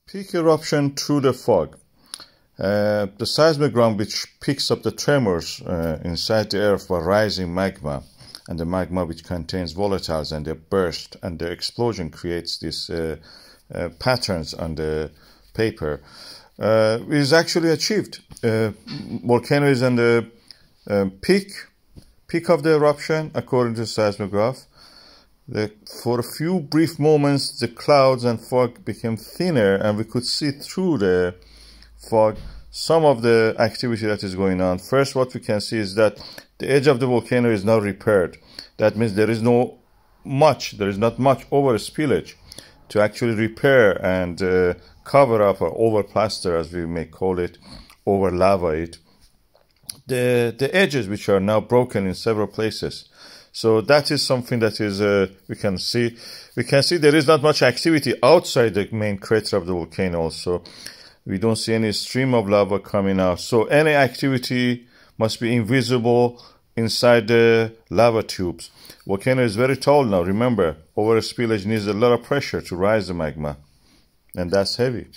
Peak eruption through the fog. The seismogram which picks up the tremors inside the earth for rising magma, and the magma which contains volatiles, and they burst, and the explosion creates these patterns on the paper, is actually achieved. Volcano is on the peak of the eruption according to the seismograph. For a few brief moments, the clouds and fog became thinner, and we could see through the fog some of the activity that is going on. First, what we can see is that the edge of the volcano is now repaired. That means there is not much over spillage to actually repair and cover up, or over plaster, as we may call it, over lava it, the edges which are now broken in several places. So that is something that is we can see. We can see there is not much activity outside the main crater of the volcano also. We don't see any stream of lava coming out. So any activity must be invisible inside the lava tubes. Volcano is very tall now. Remember, over spillage needs a lot of pressure to rise the magma, and that's heavy.